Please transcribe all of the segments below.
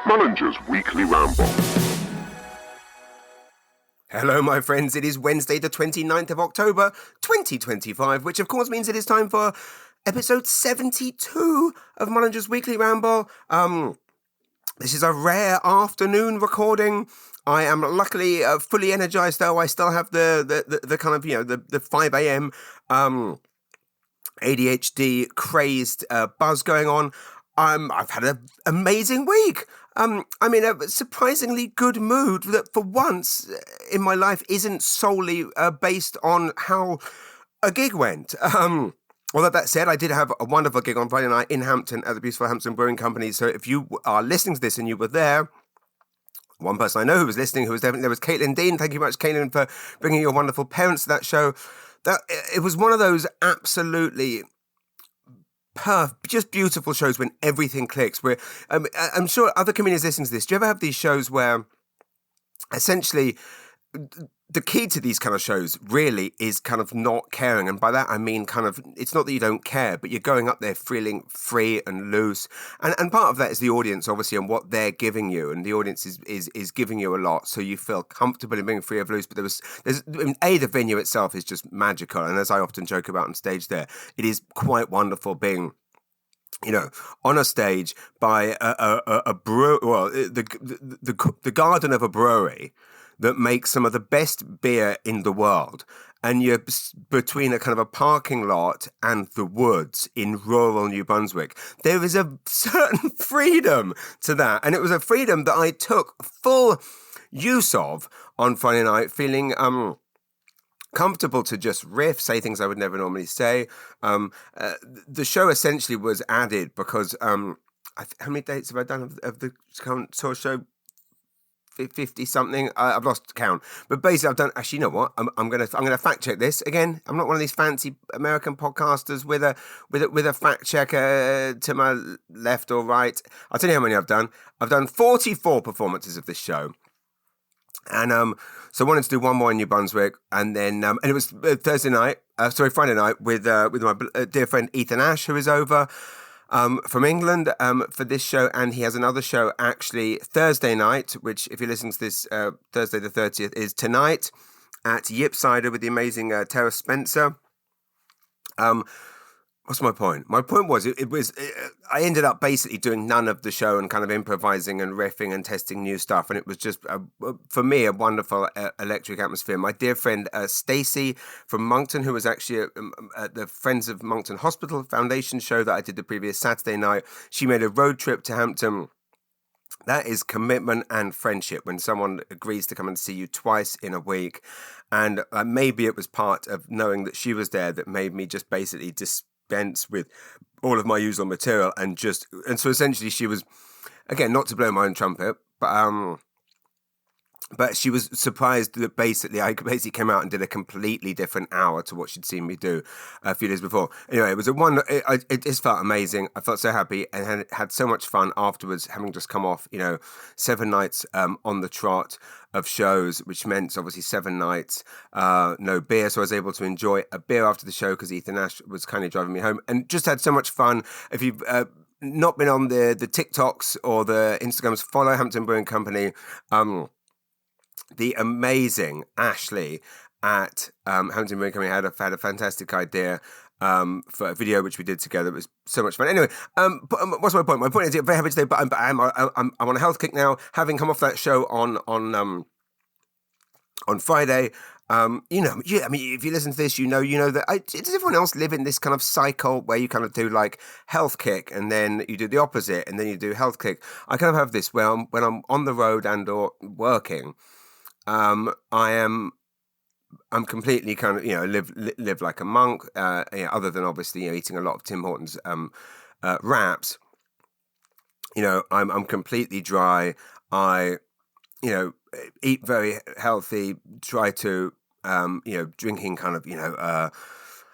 Mullinger's Weekly Ramble. Hello, my friends. It is Wednesday, the 29th of October, 2025, which of course means it is time for episode 72 of Mullinger's Weekly Ramble. This is a rare afternoon recording. I am luckily fully energized, though. I still have the kind of, the 5 a.m. ADHD crazed buzz going on. I've had an amazing week. I'm in a surprisingly good mood that for once in my life isn't solely based on how a gig went. Although that said, I did have a wonderful gig on Friday night in Hampton at the beautiful Hampton Brewing Company. So if you are listening to this and you were there, one person I know who was listening, who was definitely there, was Caitlin Dean. Thank you very much, Caitlin, for bringing your wonderful parents to that show. It was one of those absolutely just beautiful shows when everything clicks. Where I'm sure other comedians listening to this, do you ever have these shows where essentially the key to these kind of shows really is kind of not caring? And by that I mean kind of, it's not that you don't care, but you're going up there feeling free and loose. And part of that is the audience, obviously, and what they're giving you. And the audience is giving you a lot, so you feel comfortable in being free and loose. But the venue itself is just magical. And as I often joke about on stage there, it is quite wonderful being, on a stage by a brew, well, the garden of a brewery that makes some of the best beer in the world, and you're between a kind of a parking lot and the woods in rural New Brunswick. There is a certain freedom to that, and it was a freedom that I took full use of on Friday night, feeling comfortable to just riff, say things I would never normally say. The show essentially was added because how many dates have I done of the current tour show? 50 something. I've lost count, but basically I've done. Actually, you know what? I'm gonna fact check this again. I'm not one of these fancy American podcasters with a fact checker to my left or right. I'll tell you how many I've done. I've done 44 performances of this show. And so I wanted to do one more in New Brunswick, and then and it was Friday night with my dear friend Ethan Ash, who is over from England for this show, and he has another show actually Thursday night, which if you listen to this Thursday the 30th is tonight at Yipsider with the amazing Tara Spencer. What's my point? My point was I ended up basically doing none of the show and kind of improvising and riffing and testing new stuff, and it was just for me a wonderful electric atmosphere. My dear friend Stacey from Moncton, who was actually at the Friends of Moncton Hospital Foundation show that I did the previous Saturday night, she made a road trip to Hampton. That is commitment and friendship when someone agrees to come and see you twice in a week. And maybe it was part of knowing that she was there that made me just basically dispense with all of my usual material and so essentially she was, again, not to blow my own trumpet, but she was surprised that I came out and did a completely different hour to what she'd seen me do a few days before. Anyway, it was it just felt amazing. I felt so happy and had so much fun afterwards, having just come off, 7 nights on the trot of shows, which meant obviously 7 nights, no beer. So I was able to enjoy a beer after the show because Ethan Ash was kindly driving me home, and just had so much fun. If you've not been on the TikToks or the Instagrams, follow Hampton Brewing Company. The amazing Ashley at Hampton Brewing Company had a fantastic idea for a video which we did together. It was so much fun. Anyway, what's my point? My point is, I'm very happy today, but I'm on a health kick now, having come off that show on Friday. If you listen to this, you know that does everyone else live in this kind of cycle where you kind of do like health kick and then you do the opposite and then you do health kick? I kind of have this where when I'm on the road and or working, I'm completely kind of, live like a monk, other than obviously, eating a lot of Tim Hortons, wraps. I'm completely dry. I, eat very healthy, try to, drinking kind of,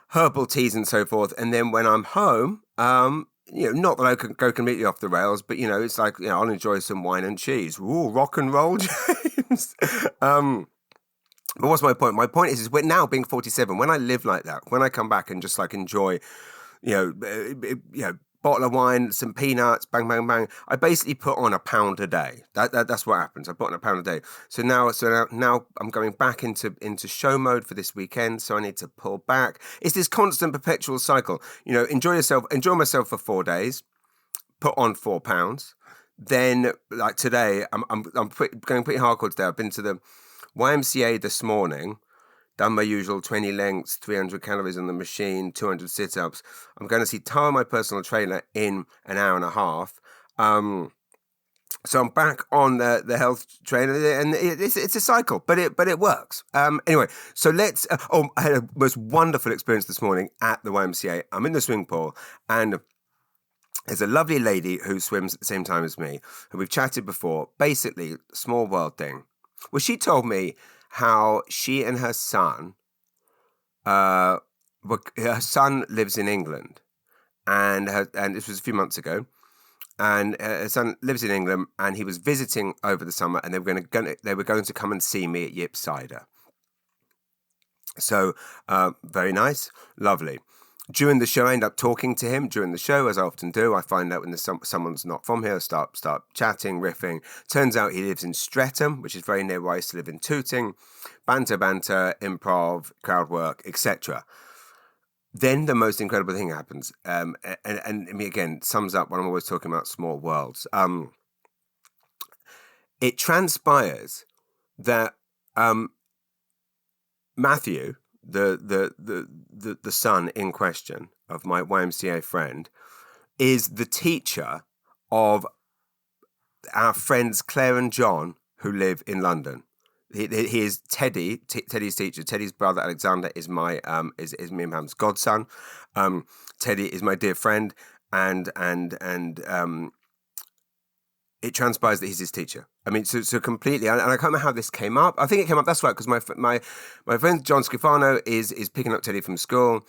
herbal teas and so forth. And then when I'm home, not that I can go completely off the rails, but, it's like, I'll enjoy some wine and cheese. Ooh, rock and roll, James. But what's my point? My point is we're now being 47. When I live like that, when I come back and just like enjoy, bottle of wine, some peanuts, bang, bang, bang. I basically put on £1 a day. That's what happens. I put on £1 a day. So now I'm going back into show mode for this weekend. So I need to pull back. It's this constant perpetual cycle. Enjoy myself for 4 days, put on £4. Then, like today, I'm going pretty hardcore today. I've been to the YMCA this morning, done my usual 20 lengths, 300 calories on the machine, 200 sit-ups. I'm going to see Tara, my personal trainer, in an hour and a half. So I'm back on the health trainer, and it's a cycle, but it works. Anyway, so let's. I had a most wonderful experience this morning at the YMCA. I'm in the swimming pool, and there's a lovely lady who swims at the same time as me, who we've chatted before. Basically, small world thing. Well, she told me how she and her son, her son lives in England, and this was a few months ago, and her son lives in England, and he was visiting over the summer, and they were going to come and see me at Yip Cider. So very nice, lovely. During the show, I end up talking to him during the show, as I often do. I find out when someone's not from here, start chatting, riffing. Turns out he lives in Streatham, which is very near where I used to live in Tooting. Banter, improv, crowd work, etc. Then the most incredible thing happens, and I mean, again, sums up what I'm always talking about, small worlds. It transpires that Matthew, the son in question of my YMCA friend, is the teacher of our friends Claire and John, who live in London. He is Teddy's teacher. Teddy's brother Alexander is my is me and Pam's godson. Teddy is my dear friend, and it transpires that he's his teacher. I mean, so completely, and I can't remember how this came up. I think it came up, that's right, because my friend John Scifano is picking up Teddy from school.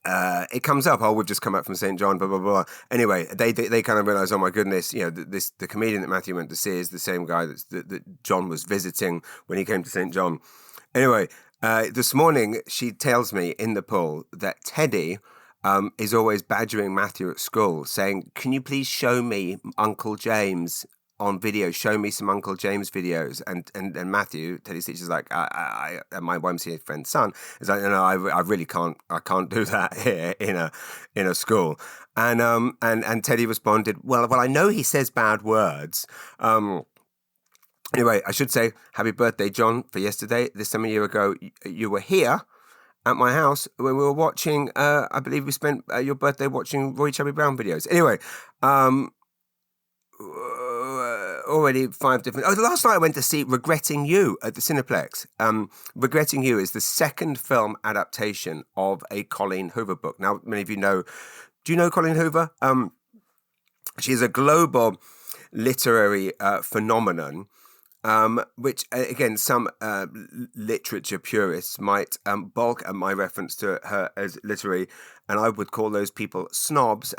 It comes up, we've just come back from St. John, blah, blah, blah. Anyway, they kind of realise, oh my goodness, the comedian that Matthew went to see is the same guy that John was visiting when he came to St. John. Anyway, this morning, she tells me in the pool that Teddy is always badgering Matthew at school, saying, can you please show me Uncle James on video? Show me some Uncle James videos. And Matthew, Teddy's teacher's like, I my YMCA friend's son is like, no, I really can't. I can't do that here in a school. And Teddy responded, well, I know he says bad words. Anyway, I should say, happy birthday, John, for yesterday. This time a year ago, you were here at my house when we were watching, I believe we spent your birthday watching Roy Chubby Brown videos. Anyway, already 5 different... last night I went to see Regretting You at the Cineplex. Regretting You is the second film adaptation of a Colleen Hoover book. Now, many of you know... Do you know Colleen Hoover? She's a global literary phenomenon, which, again, some literature purists might balk at my reference to her as literary, and I would call those people snobs.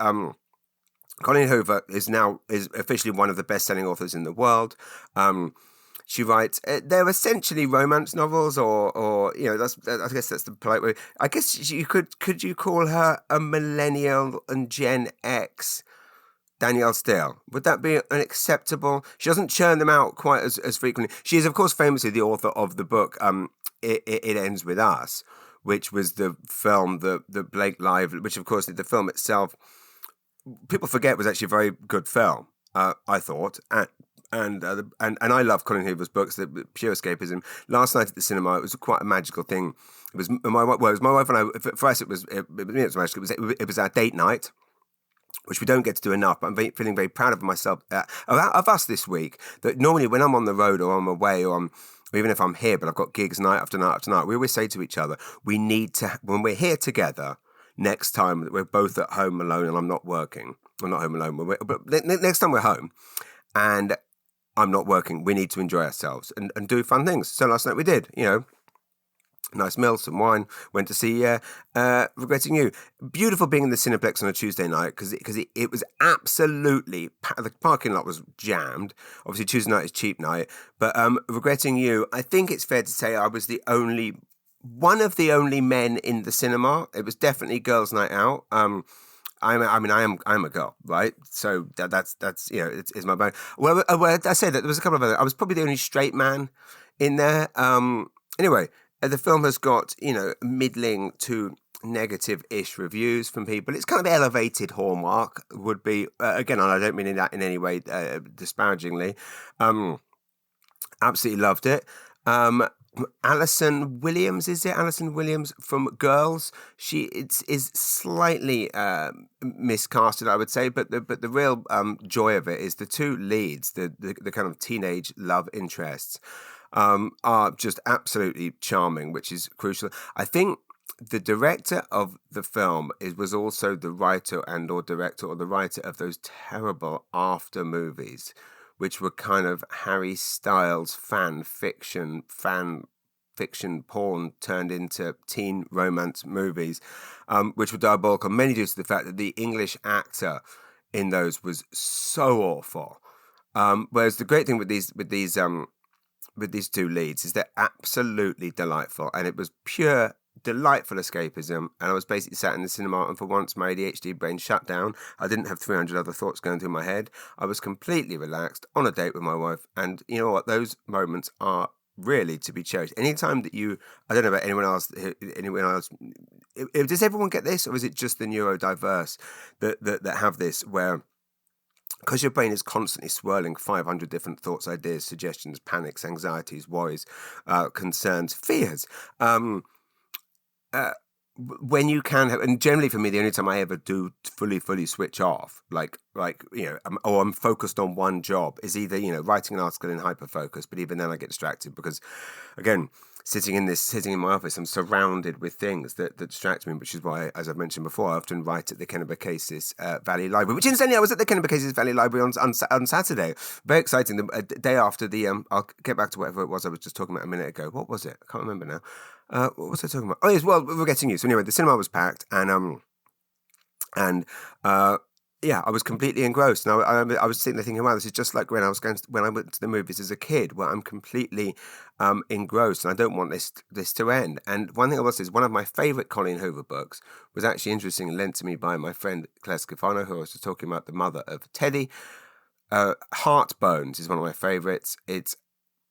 Colleen Hoover is officially one of the best-selling authors in the world. She writes, they're essentially romance novels, or I guess that's the polite way. I guess you could you call her a millennial and Gen X Danielle Steele? Would that be an acceptable? She doesn't churn them out quite as frequently. She is, of course, famously the author of the book It Ends With Us, which was the film that Blake Lively, which of course the film itself, people forget, was actually a very good film. I thought, and I love Colleen Hoover's books, the pure escapism. Last night at the cinema, it was quite a magical thing. It was my wife and I. For us, it was magical. It was our date night, which we don't get to do enough. I'm feeling very proud of myself, of us this week. That normally when I'm on the road or I'm away or even if I'm here, but I've got gigs night after night after night, we always say to each other, we need to, when we're here together, next time that we're both at home alone and I'm not working, I'm not home alone, but next time we're home and I'm not working, we need to enjoy ourselves and do fun things. So last night we did, nice meal, some wine, went to see Regretting You. Beautiful being in the Cineplex on a Tuesday night because it was absolutely, the parking lot was jammed. Obviously Tuesday night is cheap night, but Regretting You, I think it's fair to say I was one of the only men in the cinema. It was definitely girls' night out. I'm a girl, right? So that's it's my bone. Well, I say that there was a couple of other. I was probably the only straight man in there. Anyway, the film has got middling to negative-ish reviews from people. It's kind of elevated Hallmark would be again, and I don't mean that in any way disparagingly. Absolutely loved it. Alison Williams, is it Alison Williams from Girls? She is slightly miscasted, I would say, but the real joy of it is the two leads, the kind of teenage love interests, are just absolutely charming, which is crucial. I think the director of the film was also the writer or the writer of those terrible After movies, which were kind of Harry Styles fan fiction porn turned into teen romance movies, which were diabolical, mainly due to the fact that the English actor in those was so awful. Whereas the great thing with these two leads is they're absolutely delightful, and it was pure delightful escapism. And I was basically sat in the cinema, and for once my ADHD brain shut down. I didn't have 300 other thoughts going through my head. I was completely relaxed on a date with my wife, and you know what, those moments are really to be cherished. Anytime that I don't know about anyone else, does everyone get this, or is it just the neurodiverse that have this, where because your brain is constantly swirling 500 different thoughts, ideas, suggestions, panics, anxieties, worries, concerns, fears. When you can have, and generally for me, the only time I ever do fully switch off, or I'm focused on one job, is either writing an article in hyperfocus, but even then I get distracted because, again, sitting in my office, I'm surrounded with things that distract me, which is why, as I've mentioned before, I often write at the Kennebecasis Valley Library, which incidentally I was at the Kennebecasis Valley Library on Saturday. Very exciting. The day after I'll get back to whatever it was I was just talking about a minute ago. What was it? I can't remember now. What was I talking about? Oh yes, well, we're getting you. So anyway, the cinema was packed, and yeah, I was completely engrossed. And I was sitting there thinking, wow, this is just like when I went to the movies as a kid, where I'm completely engrossed, and I don't want this to end. And one thing I will say is one of my favourite Colleen Hoover books was actually interestingly lent to me by my friend Claire Scafano, who I was just talking about, the mother of Teddy. Heartbones is one of my favourites. It's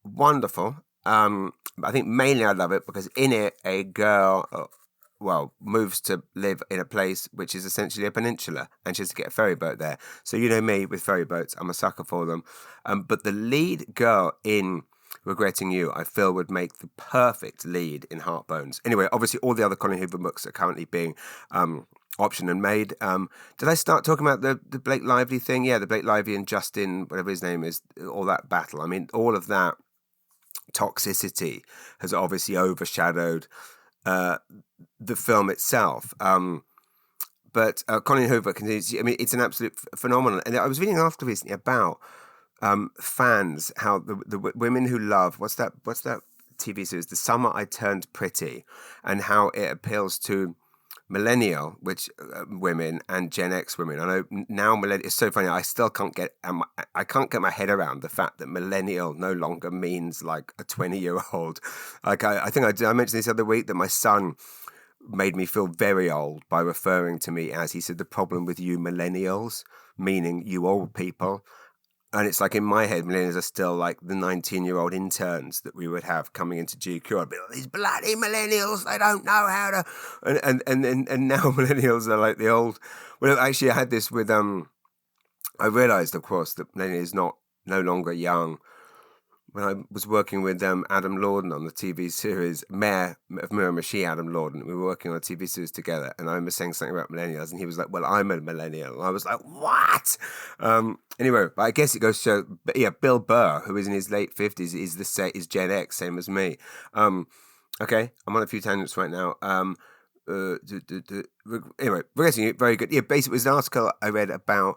wonderful. I think mainly I love it because in it a girl moves to live in a place which is essentially a peninsula, and she has to get a ferry boat there. So you know me with ferry boats, I'm a sucker for them. But the lead girl in Regretting You, I feel, would make the perfect lead in Heartbones. Anyway, obviously all the other Colleen Hoover books are currently being optioned and made. Did I start talking about the Blake Lively thing? Yeah, the Blake Lively and Justin, whatever his name is, all that battle. I mean, all of that toxicity has obviously overshadowed the film itself. But Colleen Hoover continues. I mean, it's an absolute phenomenon. And I was reading after recently about fans, how the women who love what's that TV series, The Summer I Turned Pretty, and how it appeals to millennial women and Gen X women. I know now millennial. It's so funny. I still can't get my head around the fact that millennial no longer means like a 20-year-old. Like I think I mentioned this other week that my son made me feel very old by referring to me as, he said, the problem with you millennials, meaning you old people. And it's like in my head, millennials are still like the 19-year-old interns that we would have coming into GQ. I'd be like, these bloody millennials, they don't know how to. And now millennials are like the old. Well, actually, I had this with I realised, of course, that millennial is no longer young. When I was working with Adam Lorden on the TV series Mayor of Miramichi, Adam Lorden, we were working on a TV series together, and I remember saying something about millennials, and he was like, "Well, I'm a millennial." And I was like, "What?" Anyway, but I guess it goes to show, yeah, Bill Burr, who is in his late 50s, is Gen X, same as me. Okay, I'm on a few tangents right now. Anyway, very good. Yeah, basically, it was an article I read about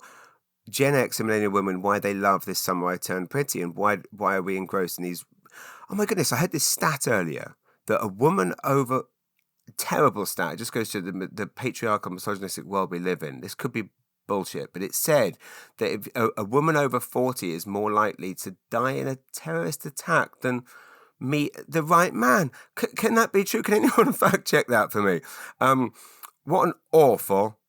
Gen X and millennial women, why they love This Summer I Turned Pretty, and why are we engrossed in these. Oh my goodness, I had this stat earlier that a woman over, terrible stat, it just goes to the patriarchal misogynistic world we live in. This could be bullshit, but it said that if a woman over 40 is more likely to die in a terrorist attack than meet the right man. Can that be true? Can anyone fact check that for me? What an awful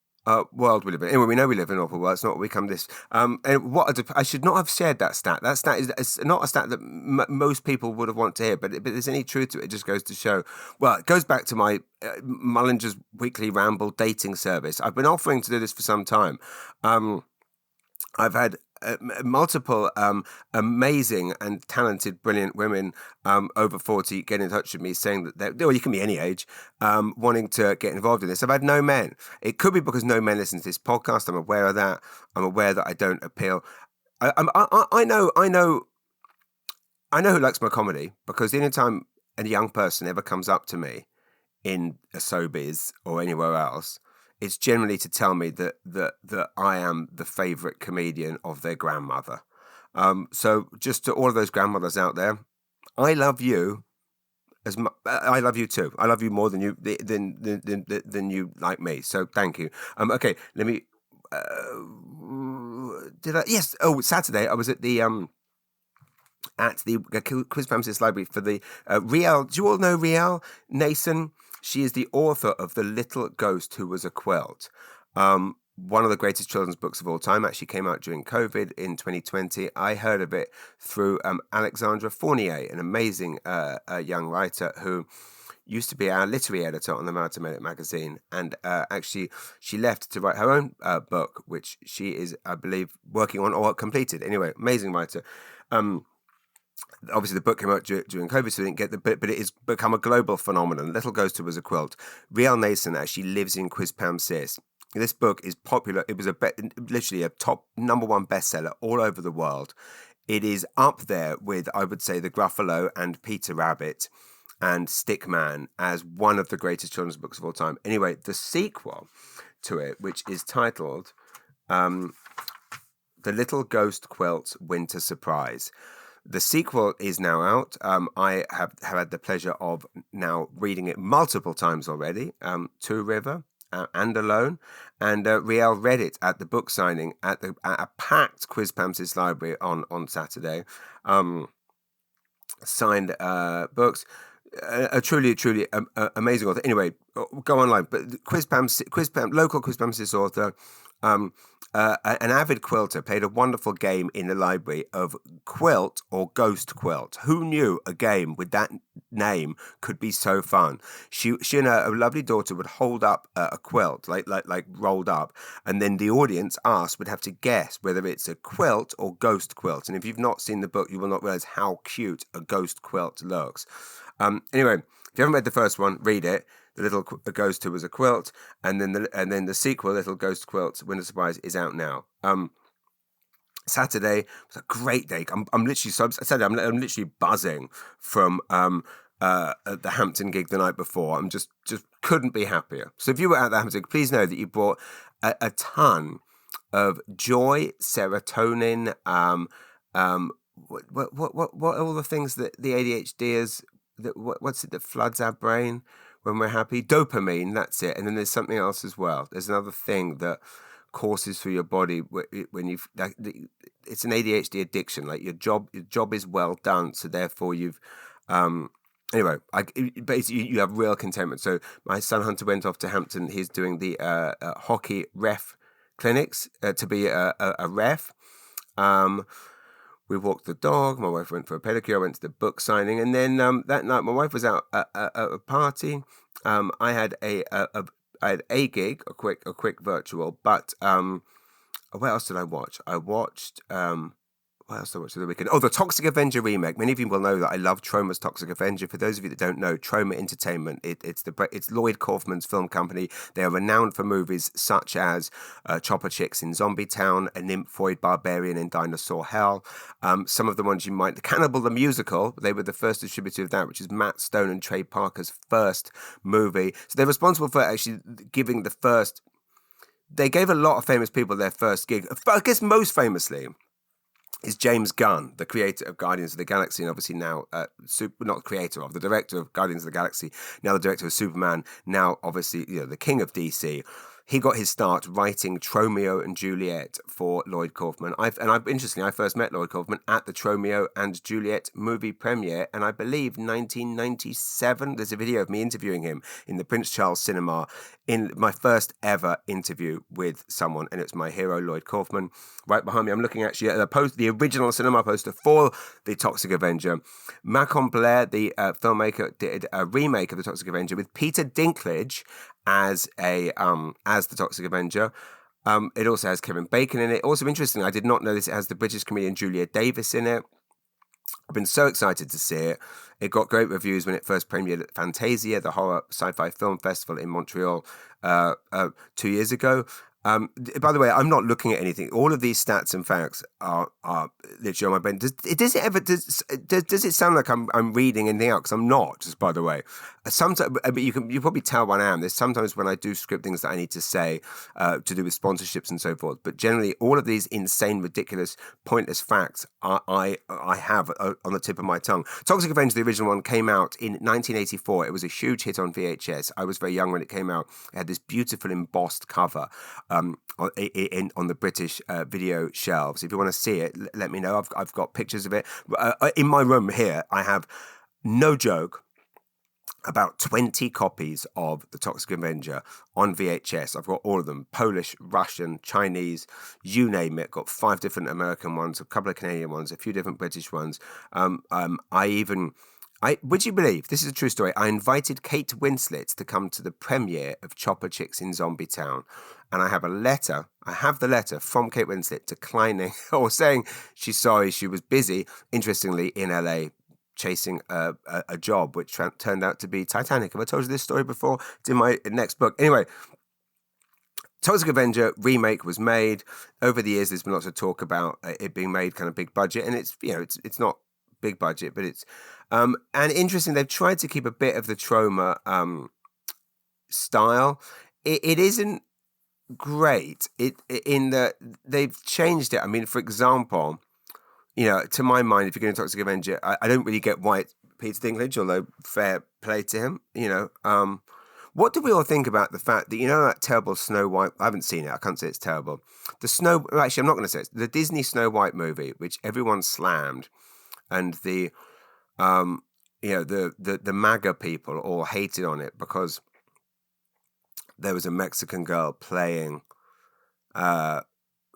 world we live in. Anyway, we know we live in an awful world. It's not what we come this. And what I should not have shared that stat. That stat is not a stat that most people would have wanted to hear. But there's any truth to it. It just goes to show. Well, it goes back to my Mullinger's Weekly Ramble dating service. I've been offering to do this for some time. I've had multiple amazing and talented, brilliant women over 40 get in touch with me saying that you can be any age, wanting to get involved in this. I've had no men. It could be because no men listen to this podcast. I'm aware of that. I'm aware that I don't appeal. I know who likes my comedy, because the only time a young person ever comes up to me in a showbiz or anywhere else, it's generally to tell me that I am the favourite comedian of their grandmother. So just to all of those grandmothers out there, I love you I love you too. I love you more than you like me. So thank you. Okay, let me. Yes. Oh, Saturday I was at the Quispamsis library for the Riel. Do you all know Riel Nason? She is the author of The Little Ghost Who Was a Quilt. One of the greatest children's books of all time. Actually came out during COVID in 2020. I heard of it through Alexandra Fournier, an amazing young writer who used to be our literary editor on the Mountain Minute magazine. And actually, she left to write her own book, which she is, I believe, working on or completed. Anyway, amazing writer. Obviously, the book came out during COVID, so we didn't get the bit, but it has become a global phenomenon. Little Ghost Who Was a Quilt. Riel Nason actually lives in Quispamsis. This book is popular. It was literally a top #1 bestseller all over the world. It is up there with, I would say, The Gruffalo and Peter Rabbit and Stickman as one of the greatest children's books of all time. Anyway, the sequel to it, which is titled The Little Ghost Quilt Winter Surprise. The sequel is now out. I have had the pleasure of now reading it multiple times already, to River and alone. And Riel read it at the book signing at a packed Quispamsis library on Saturday. Signed books. A truly amazing author. Anyway, go online. But local Quispamsis author, an avid quilter, played a wonderful game in the library of Quilt or Ghost Quilt. Who knew a game with that name could be so fun? She and her lovely daughter would hold up a quilt, like rolled up, and then the audience would have to guess whether it's a quilt or ghost quilt. And if you've not seen the book, you will not realize how cute a ghost quilt looks. Anyway, if you haven't read the first one, read it. The Little Ghost Who Was a Quilt, and then the sequel, Little Ghost Quilt Winter Surprise, is out now. Saturday was a great day. I'm literally buzzing from the Hampton gig the night before. I'm just couldn't be happier. So if you were at the Hampton gig, please know that you brought a ton of joy, serotonin. What are all the things that the ADHDers what's it that floods our brain when we're happy? Dopamine, that's it. And then there's something else as well. There's another thing that courses through your body when you've it's an ADHD addiction. Like your job is well done, so therefore you've anyway. Basically you have real contentment. So my son Hunter went off to Hampton. He's doing the hockey ref clinics to be a ref. We walked the dog. My wife went for a pedicure. I went to the book signing, and then that night my wife was out at a party. I had a gig, a quick virtual. But what else did I watch? What else did I watch the weekend? Oh, the Toxic Avenger remake. Many of you will know that I love Troma's Toxic Avenger. For those of you that don't know, Troma Entertainment, it's Lloyd Kaufman's film company. They are renowned for movies such as Chopper Chicks in Zombie Town, A Nymphoid Barbarian in Dinosaur Hell. Some of the ones you might... The Cannibal the Musical, they were the first distributor of that, which is Matt Stone and Trey Parker's first movie. So they're responsible for actually giving the first... They gave a lot of famous people their first gig. I guess most famously is James Gunn, the creator of Guardians of the Galaxy, and obviously now, the director of Guardians of the Galaxy, now the director of Superman, now obviously, the king of DC. he got his start writing Tromeo and Juliet for Lloyd Kaufman. Interestingly, I first met Lloyd Kaufman at the Tromeo and Juliet movie premiere, and I believe 1997. There's a video of me interviewing him in the Prince Charles Cinema in my first ever interview with someone, and it's my hero Lloyd Kaufman. Right behind me, I'm looking actually at the original cinema poster for the Toxic Avenger. Macon Blair, the filmmaker, did a remake of the Toxic Avenger with Peter Dinklage as the Toxic Avenger. It also has Kevin Bacon in it. Also interesting, I did not know this. It has the British comedian Julia Davis in it. I've been so excited to see it. It got great reviews when it first premiered at Fantasia, the horror sci-fi film festival in Montreal 2 years ago. By the way, I'm not looking at anything. All of these stats and facts are literally on my brain. Does it sound like I'm reading anything out? Because I'm not. Just by the way, sometimes you probably tell when I am. There's sometimes when I do script things that I need to say to do with sponsorships and so forth. But generally, all of these insane, ridiculous, pointless facts I have on the tip of my tongue. Toxic Avenger, the original one, came out in 1984. It was a huge hit on VHS. I was very young when it came out. It had this beautiful embossed cover. On the British video shelves. If you want to see it, let me know. I've got pictures of it. In my room here, I have, no joke, about 20 copies of The Toxic Avenger on VHS. I've got all of them. Polish, Russian, Chinese, you name it. Got 5 different American ones, a couple of Canadian ones, a few different British ones. Would you believe, this is a true story, I invited Kate Winslet to come to the premiere of Chopper Chicks in Zombie Town. And I have the letter from Kate Winslet declining or saying she's sorry, she was busy, interestingly, in LA chasing a job, which turned out to be Titanic. Have I told you this story before? It's in my next book. Anyway, Toxic Avenger remake was made. Over the years, there's been lots of talk about it being made kind of big budget, and it's not big budget, but it's and interesting. They've tried to keep a bit of the Troma style. It isn't great. In that they've changed it. I mean, for example, to my mind, if you're going to Toxic Avenger, I don't really get white Peter Dinklage, although fair play to him. What do we all think about the fact that, that terrible Snow White? I haven't seen it. I can't say it's terrible. Actually, I'm not going to say it. The Disney Snow White movie, which everyone slammed, and the MAGA people all hated on it because there was a Mexican girl playing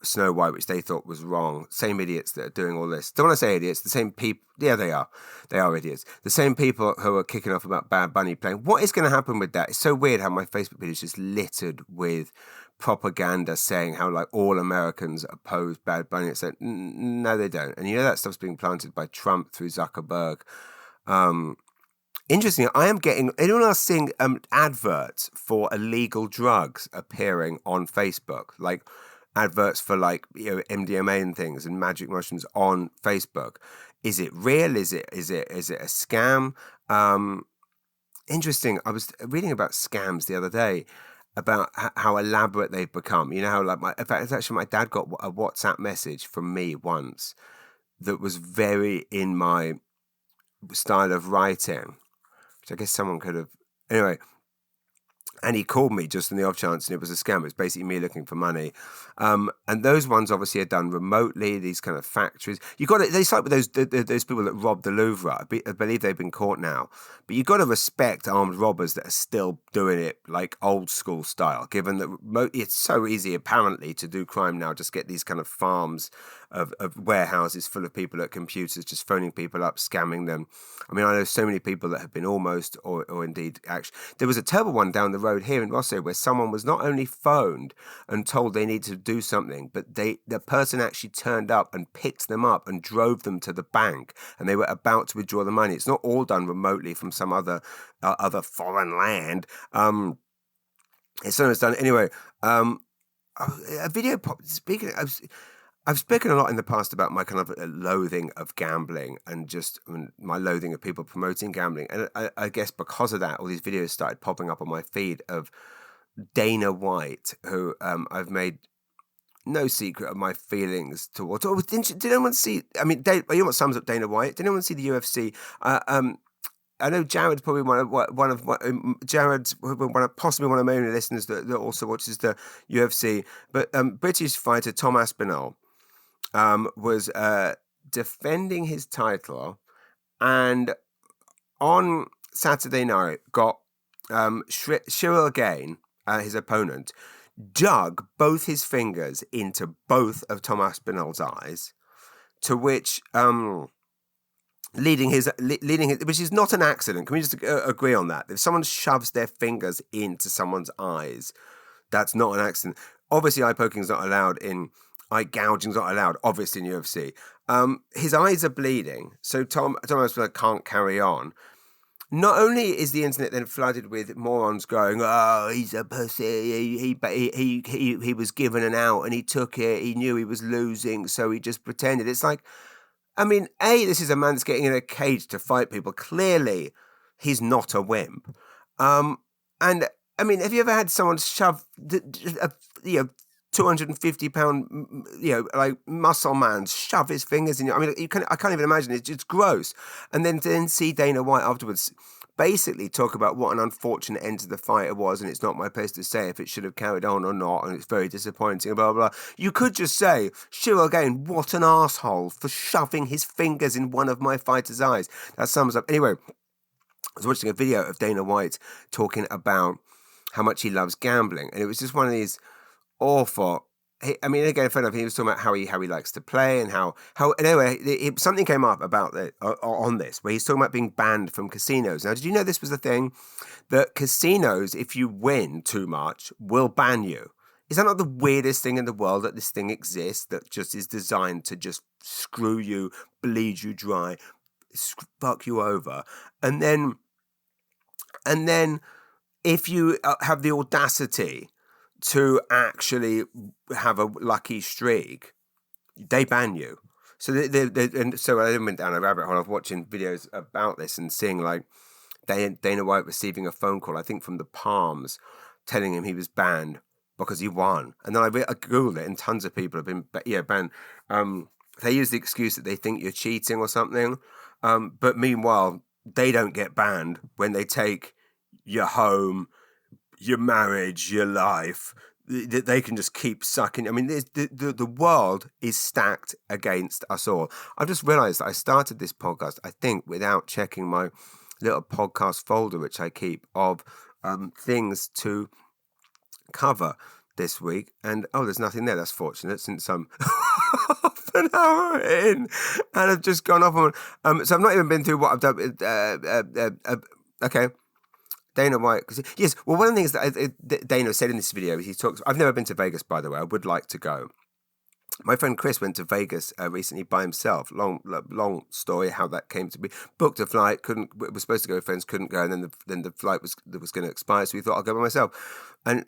Snow White, which they thought was wrong. Same idiots that are doing all this. Don't want to say idiots. The same people. Yeah, they are. They are idiots. The same people who are kicking off about Bad Bunny playing. What is going to happen with that? It's so weird how my Facebook page is just littered with propaganda saying how all Americans oppose Bad Bunny. It's like, no, they don't. And that stuff's being planted by Trump through Zuckerberg. Interesting. I am getting, anyone else seeing adverts for illegal drugs appearing on Facebook? Like adverts for MDMA and things and magic mushrooms on Facebook. Is it real? Is it a scam? Interesting. I was reading about scams the other day, about how elaborate they've become. How in fact, it's actually my dad got a WhatsApp message from me once that was very in my style of writing, which I guess someone could have. Anyway, and he called me just on the off chance, and it was a scam. It was basically me looking for money. And those ones obviously are done remotely, these kind of factories. They start with those people that robbed the Louvre. I believe they've been caught now. But you've got to respect armed robbers that are still doing it like old school style, given that it's so easy apparently to do crime now. Just get these kind of farms of warehouses full of people at computers, just phoning people up, scamming them. I mean, I know so many people that have been almost or indeed actually. There was a terrible one down the road here in Rosso where someone was not only phoned and told they needed to do something, but the person actually turned up and picked them up and drove them to the bank, and they were about to withdraw the money. It's not all done remotely from some other foreign land. It's sometimes done anyway. A video. Speaking of, I've spoken a lot in the past about my kind of loathing of gambling and just my loathing of people promoting gambling. And I guess because of that, all these videos started popping up on my feed of Dana White, who I've made no secret of my feelings towards. Did anyone see? I mean, you know what sums up Dana White? Did anyone see the UFC? I know Jared's probably Jared's possibly one of my only listeners that also watches the UFC. But British fighter Tom Aspinall was defending his title, and on Saturday night got Shirel again, his opponent, dug both his fingers into both of Tom Aspinall's eyes, to which leading his, which is not an accident. Can we just agree on that? If someone shoves their fingers into someone's eyes, that's not an accident. Obviously, eye poking is not allowed eye gouging is not allowed, obviously, in UFC. His eyes are bleeding, so Tom Aspinall can't carry on. Not only is the internet then flooded with morons going, "Oh, he's a pussy. He was given an out and he took it. He knew he was losing, so he just pretended." It's like, I mean, this is a man that's getting in a cage to fight people. Clearly, he's not a wimp. And I mean, have you ever had someone shove, 250-pound, like muscle man shove his fingers in your? I mean, I can't even imagine it. It's gross. And then see Dana White afterwards basically talk about what an unfortunate end to the fight it was, and it's not my place to say if it should have carried on or not, and it's very disappointing, blah, blah, blah. You could just say, Shirel again, what an asshole for shoving his fingers in one of my fighter's eyes. That sums up. Anyway, I was watching a video of Dana White talking about how much he loves gambling, and it was just one of these awful. I mean, again, fair enough. He was talking about how he likes to play and how anyway, something came up about on this where he's talking about being banned from casinos. Now, did you know this was the thing, that casinos, if you win too much, will ban you? Is that not the weirdest thing in the world, that this thing exists that just is designed to just screw you, bleed you dry, fuck you over, and then if you have the audacity to actually have a lucky streak, they ban you. So so I went down a rabbit hole of watching videos about this and seeing like Dana White receiving a phone call, I think from the Palms, telling him he was banned because he won. And then I googled it, and tons of people have been banned. They use the excuse that they think you're cheating or something, but meanwhile they don't get banned when they take your home, your marriage, your life. They can just keep sucking. I mean, the world is stacked against us all. I've just realised that I started this podcast, I think, without checking my little podcast folder, which I keep, of things to cover this week. And, there's nothing there. That's fortunate, since I'm half an hour in and I've just gone off on... so I've not even been through what I've done. Okay. Dana White, yes. Well, one of the things that Dana said in this video, he talks. I've never been to Vegas, by the way. I would like to go. My friend Chris went to Vegas recently by himself. Long story how that came to be. Booked a flight, was supposed to go with friends, couldn't go, and then the flight was going to expire, so he thought, I'll go by myself. And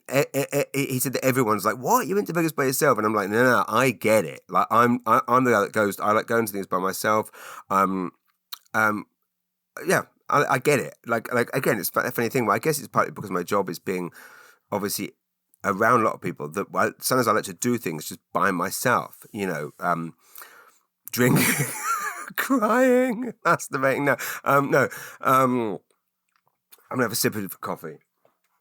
he said that everyone's like, "What? You went to Vegas by yourself?" And I'm like, no, I get it. Like I'm the guy that goes. I like going to things by myself. Yeah. I get it. Like again, it's a funny thing. Well, I guess it's partly because my job is being obviously around a lot of people, that sometimes I like to do things just by myself. Drinking, crying, masturbating. No. I'm gonna have a sip of coffee.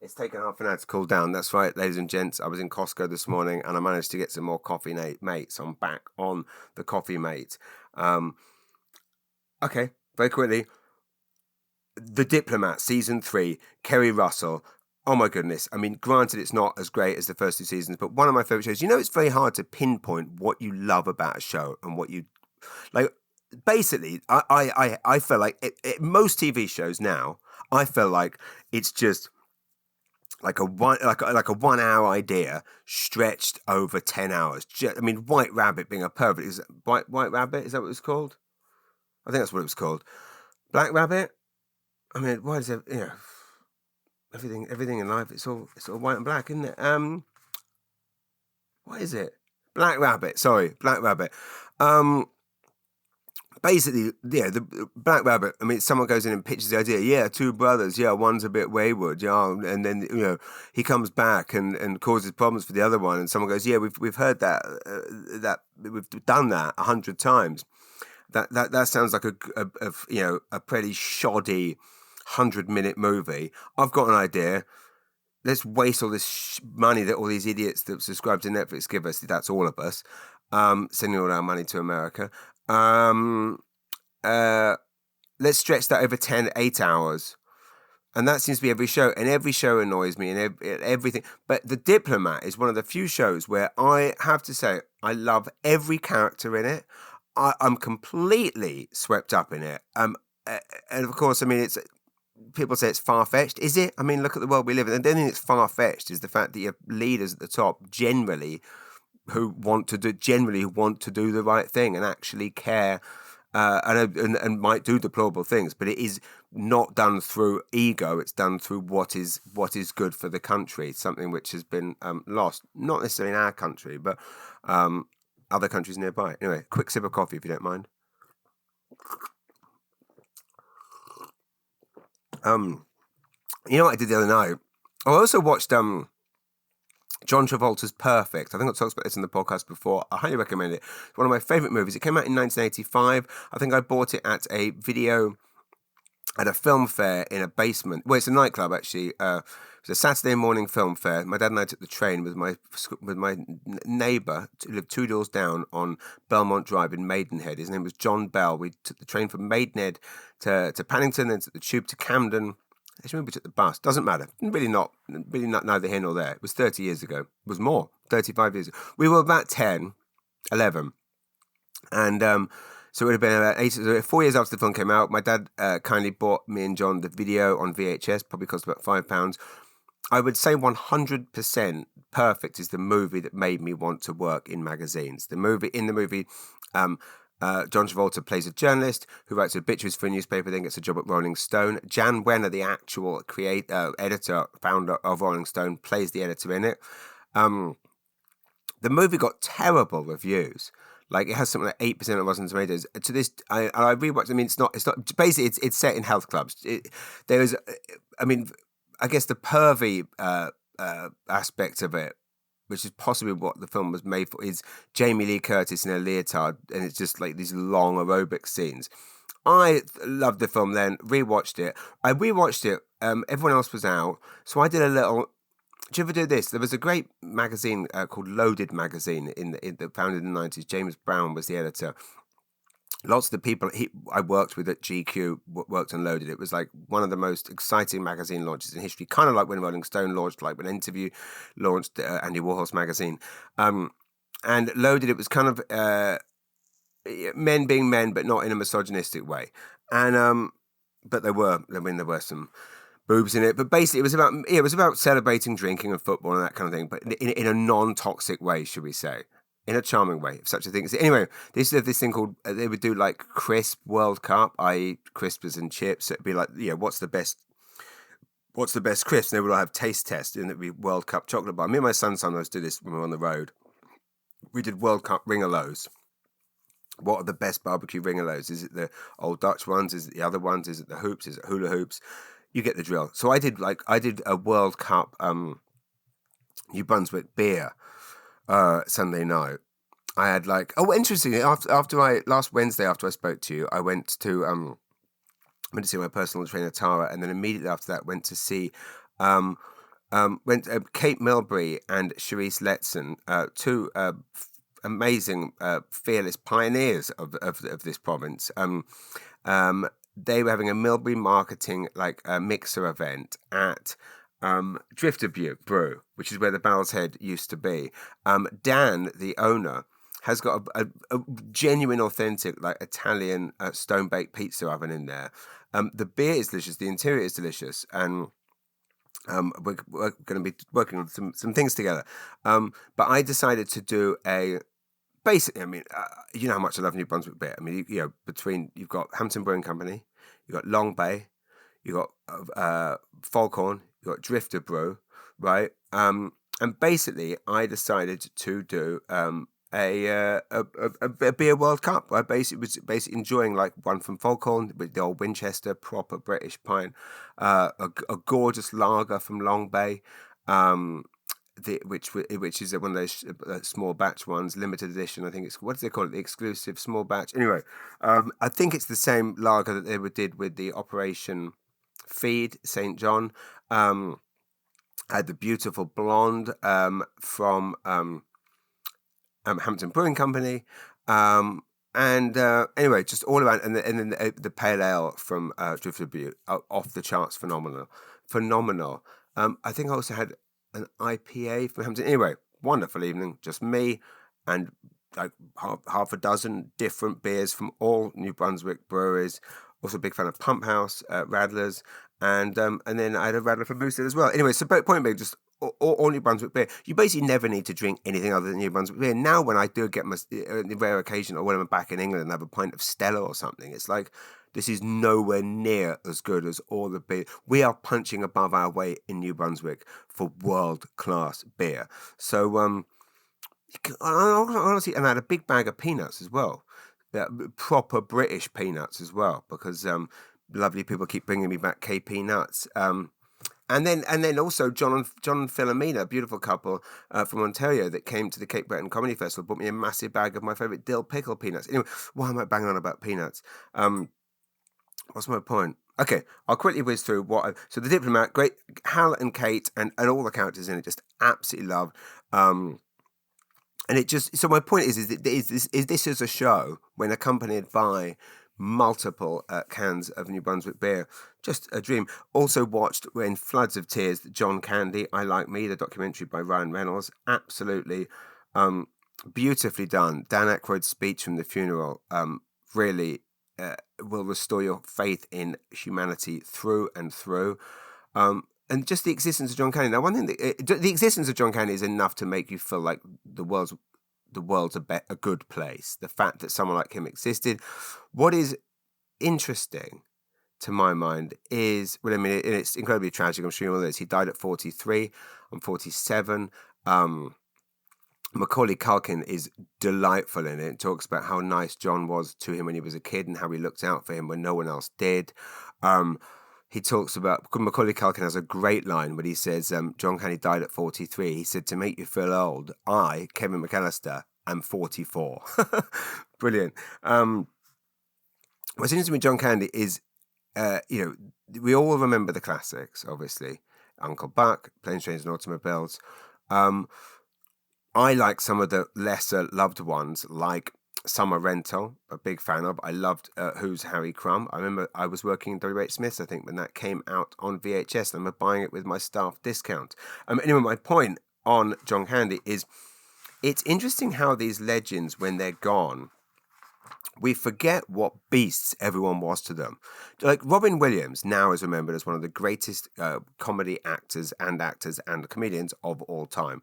It's taken half an hour to cool down. That's right, ladies and gents. I was in Costco this morning and I managed to get some more coffee mate. So I'm back on the coffee mate. Okay, very quickly. The Diplomat, season 3, Kerry Russell. Oh my goodness. I mean, granted, it's not as great as the first 2 seasons, but one of my favorite shows. It's very hard to pinpoint what you love about a show and what you like. Basically, I feel like most TV shows now, I feel like it's just like a 1 hour idea stretched over 10 hours. I mean, White Rabbit being a perfect White Rabbit, is that what it was called? I think that's what it was called. Black Rabbit. I mean, why is it? Everything in life, it's all white and black, isn't it? What is it? Black Rabbit. Sorry, Black Rabbit. Basically, the Black Rabbit. I mean, someone goes in and pitches the idea. Yeah, 2 brothers. Yeah, one's a bit wayward. Yeah, and then he comes back and causes problems for the other one. And someone goes, yeah, we've heard that we've done that 100 times. That sounds like a pretty shoddy 100-minute movie. I've got an idea. Let's waste all this money that all these idiots that subscribe to Netflix give us. That's all of us, sending all our money to America. Let's stretch that over 8 hours. And that seems to be every show. And every show annoys me and everything. But The Diplomat is one of the few shows where I have to say I love every character in it. I'm completely swept up in it. And of course, I mean, people say it's far-fetched. Is it? I mean, look at the world we live in. And the only thing that's far-fetched is the fact that you have leaders at the top generally who want to do the right thing and actually care. And might do deplorable things, but it is not done through ego. It's done through what is good for the country. Something which has been lost, not necessarily in our country, but other countries nearby. Anyway, quick sip of coffee if you don't mind. You know what I did the other night? I also watched John Travolta's Perfect. I think I've talked about this in the podcast before. I highly recommend it. It's one of my favourite movies. It came out in 1985. I think I bought it at a film fair in a basement. Well, it's a nightclub, actually. It was a Saturday morning film fair. My dad and I took the train with my neighbour who lived 2 doors down on Belmont Drive in Maidenhead. His name was John Bell. We took the train from Maidenhead to Paddington, then took the tube to Camden. Actually, maybe we took the bus. Doesn't matter. Really not neither here nor there. It was 30 years ago. It was more. 35 years ago. We were about 10, 11. And so it would have been about 4 years after the film came out. My dad kindly bought me and John the video on VHS. Probably cost about £5. I would say 100% Perfect is the movie that made me want to work in magazines. In the movie, John Travolta plays a journalist who writes obituaries for a newspaper, then gets a job at Rolling Stone. Jan Wenner, the actual editor, founder of Rolling Stone, plays the editor in it. The movie got terrible reviews. Like, it has something like 8% of Rotten Tomatoes. To this, I rewatched. I mean, it's not. Basically, it's set in health clubs. I guess the pervy aspect of it, which is possibly what the film was made for, is Jamie Lee Curtis in a leotard, and it's just like these long aerobic scenes. I loved the film then, rewatched it. Everyone else was out, so I did a little... Do you ever do this? There was a great magazine called Loaded Magazine founded in the 90s. James Brown was the editor. Lots of the people I worked with at GQ worked on Loaded. It was like one of the most exciting magazine launches in history, kind of like when Rolling Stone launched, like when Interview launched Andy Warhol's magazine. And Loaded, it was kind of men being men, but not in a misogynistic way. And but there were some boobs in it. But basically, it was about celebrating drinking and football and that kind of thing, but in a non-toxic way, should we say. In a charming way, if such a thing. Anyway, this thing called, they would do like Crisp World Cup, i.e. crisps and chips. So it'd be like, what's the best crisp? And they would all have taste tests, and it'd be World Cup chocolate bar. Me and my son sometimes do this when we're on the road. We did World Cup Ringalos. What are the best barbecue Ringalos? Is it the old Dutch ones? Is it the other ones? Is it the hoops? Is it hula hoops? You get the drill. So I did a World Cup New Brunswick beer Sunday night. I had interestingly, last Wednesday after I spoke to you, I went to see my personal trainer Tara, and then immediately after that went to see Kate Milbury and Charisse Letson, two amazing fearless pioneers of this province. They were having a Milbury marketing mixer event at Drifter Brew, which is where the Barrel's Head used to be. Dan, the owner, has got a genuine, authentic, Italian stone-baked pizza oven in there. The beer is delicious, the interior is delicious, and we're going to be working on some things together. But I decided to do basically, I mean, you know how much I love New Brunswick beer. I mean, you've got Hampton Brewing Company, you've got Long Bay, you've got Foghorn, you've got Drifter Brew, right? And basically, I decided to do a beer World Cup. I was basically enjoying one from Foghorn with the old Winchester, proper British pint, a gorgeous lager from Long Bay, which is one of those small batch ones, limited edition. I think it's, what do they call it? The exclusive small batch. Anyway, I think it's the same lager that they did with the Operation Feed St. John. I had the beautiful blonde from Hampton Brewing Company. And anyway, just all around, and then the pale ale from Drifter Butte, off the charts, phenomenal. I think I also had an IPA from Hampton. Anyway, wonderful evening, just me and like half a dozen different beers from all New Brunswick breweries. Also a big fan of Pump House, Radlers, and then I had a Radler from Moosehead as well. Anyway, so point being, just all New Brunswick beer. You basically never need to drink anything other than New Brunswick beer. Now, when I do get the rare occasion, or when I'm back in England and have a pint of Stella or something, it's like, this is nowhere near as good as all the beer. We are punching above our weight in New Brunswick for world-class beer. So, honestly, and I had a big bag of peanuts as well. Proper British peanuts as well, because lovely people keep bringing me back KP nuts. And then also John and Philomena, a beautiful couple from Ontario that came to the Cape Breton Comedy Festival, brought me a massive bag of my favourite dill pickle peanuts. Anyway, why am I banging on about peanuts? What's my point? Okay, I'll quickly whiz through so The Diplomat, great. Hal and Kate and all the characters in it, just absolutely love. And it just, so my point is this is a show when accompanied by multiple cans of New Brunswick beer, just a dream. Also watched in floods of tears John Candy, I Like Me, the documentary by Ryan Reynolds, absolutely beautifully done. Dan Aykroyd's speech from the funeral really will restore your faith in humanity through and through. And just the existence of John Candy. Now, one thing, the existence of John Candy is enough to make you feel like the world's a good place. The fact that someone like him existed. What is interesting, to my mind, is, well, I mean, it's incredibly tragic. I'm sure you all know this. He died at 43. I'm 47. Macaulay Culkin is delightful in it. It talks about how nice John was to him when he was a kid and how he looked out for him when no one else did. He talks about, Macaulay Culkin has a great line when he says, John Candy died at 43. He said, to make you feel old, I, Kevin McAllister, am 44. Brilliant. What's interesting with John Candy is, we all remember the classics, obviously. Uncle Buck, Planes, Trains and Automobiles. I like some of the lesser loved ones, like Summer Rental, a big fan of. I loved Who's Harry Crumb. I remember I was working in W.H. Smith's, I think, when that came out on VHS, and I remember buying it with my staff discount. Anyway, my point on John Candy is, it's interesting how these legends, when they're gone, we forget what beasts everyone was to them. Like Robin Williams now is remembered as one of the greatest comedy actors and comedians of all time.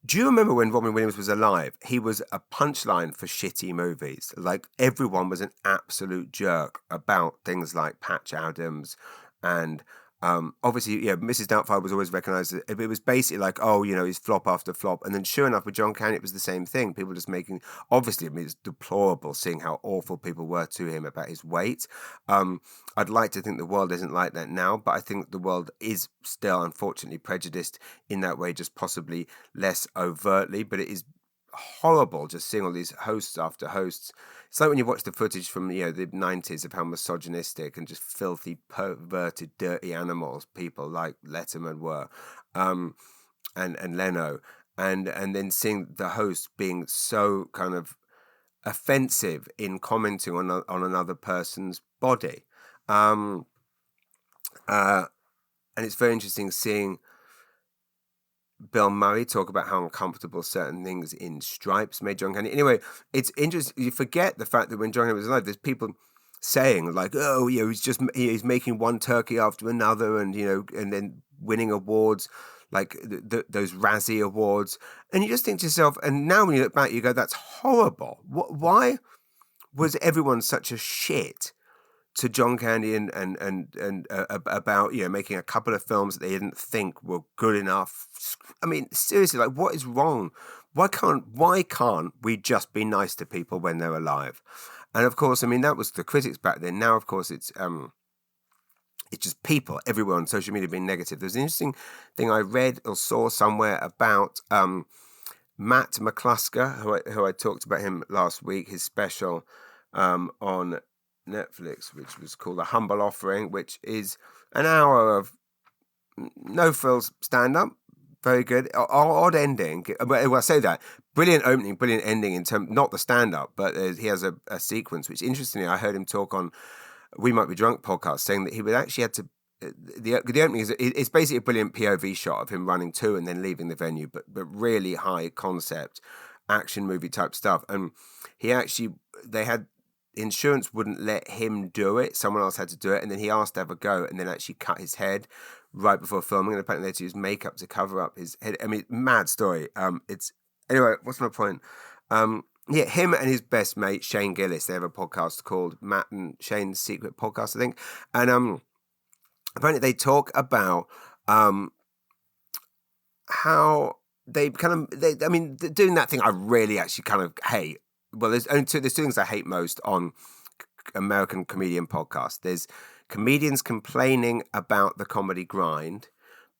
Do you remember when Robin Williams was alive? He was a punchline for shitty movies. Like, everyone was an absolute jerk about things like Patch Adams and obviously, Mrs. Doubtfire was always recognised. It was basically like, he's flop after flop. And then sure enough, with John Candy, it was the same thing. People just making, obviously, it's deplorable seeing how awful people were to him about his weight. I'd like to think the world isn't like that now, but I think the world is still, unfortunately, prejudiced in that way, just possibly less overtly. But it is horrible just seeing all these hosts after hosts. It's like when you watch the footage from the 90s of how misogynistic and just filthy, perverted, dirty animals people like Letterman were, and Leno, and then seeing the host being so kind of offensive in commenting on another person's body, and it's very interesting seeing Bill Murray talk about how uncomfortable certain things in Stripes made John Candy. Anyway, it's interesting. You forget the fact that when John Candy was alive, there's people saying like, he's making one turkey after another, and and then winning awards like those Razzie Awards, and you just think to yourself. And now when you look back, you go, that's horrible. Why was everyone such a shit to John Candy and about making a couple of films that they didn't think were good enough? I mean, seriously, like, what is wrong? Why can't we just be nice to people when they're alive? And of course, I mean, that was the critics back then. Now, of course, it's just people everywhere on social media being negative. There's an interesting thing I read or saw somewhere about Matt McClusker, who I talked about him last week, his special on Netflix, which was called A Humble Offering, which is an hour of no frills stand up. Very good. Odd ending. Well, I say that. Brilliant opening, brilliant ending in terms, not the stand up, but he has a sequence, which interestingly, I heard him talk on We Might Be Drunk podcast, saying that he would actually had to. The opening is it's basically a brilliant POV shot of him running to and then leaving the venue, but really high concept action movie type stuff. And they had insurance wouldn't let him do it. Someone else had to do it, and then he asked to have a go, and then actually cut his head right before filming. And apparently they had to use makeup to cover up his head. I mean, mad story. It's anyway. What's my point? Yeah, him and his best mate Shane Gillis. They have a podcast called Matt and Shane's Secret Podcast, I think, and apparently they talk about how they kind of doing that thing I really actually kind of hate. Well, there's two things I hate most on American comedian podcasts. There's comedians complaining about the comedy grind,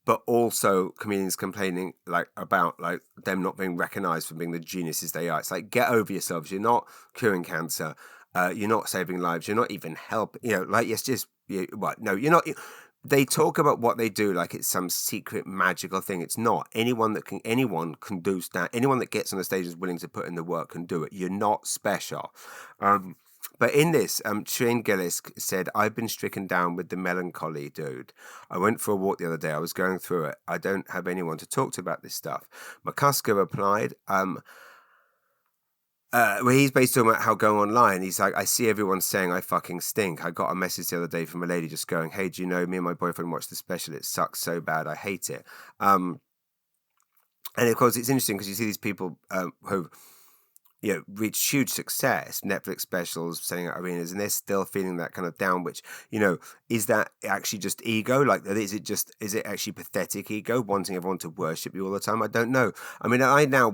but also comedians complaining about them not being recognized for being the geniuses they are. It's like, get over yourselves. You're not curing cancer. You're not saving lives. You're not even helping. You're not. They talk about what they do like it's some secret magical thing. It's not. Anyone can do stand. Anyone that gets on the stage is willing to put in the work can do it. You're not special. But in this, Shane Gillis said, I've been stricken down with the melancholy, dude. I went for a walk the other day. I was going through it. I don't have anyone to talk to about this stuff. McCusker replied, well, he's basically talking about how going online, he's like, I see everyone saying I fucking stink. I got a message the other day from a lady just going, hey, do you know, me and my boyfriend watched the special. It sucks so bad. I hate it. And of course, it's interesting because you see these people who reached huge success, Netflix specials, selling out arenas, and they're still feeling that kind of down, which, is that actually just ego? Like, is it actually pathetic ego, wanting everyone to worship you all the time? I don't know. I mean,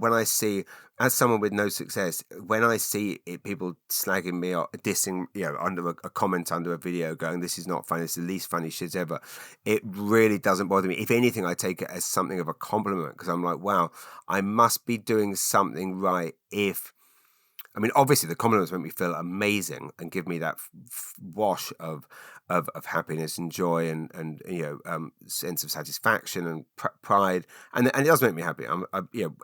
when I see, as someone with no success, when I see people slagging me or dissing, under a comment under a video going, this is not funny, it's the least funny shit ever, it really doesn't bother me. If anything, I take it as something of a compliment, because I'm like, wow, I must be doing something right obviously the compliments make me feel amazing and give me that wash of happiness and joy and sense of satisfaction and pride, and it does make me happy.